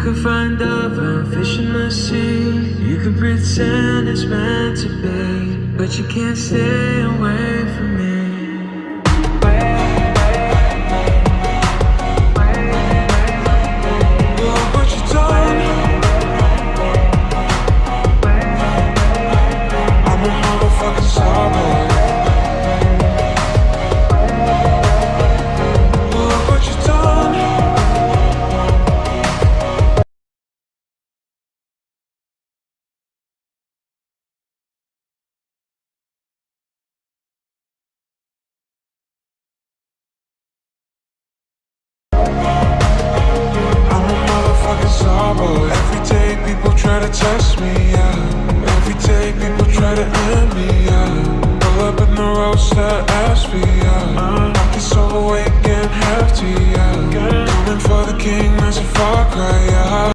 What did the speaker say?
can find other fish in the sea. You can pretend it's meant to be, but you can't stay away from me. Look what you done. I'm a motherfucking starboy. Look what you done. Every day people try to test me, yeah. Every day people try to end me, yeah. Pull up in the roadster, ask me, yeah. Pockets so awake and hefty, yeah. Coming for the king, that's a far cry, yeah.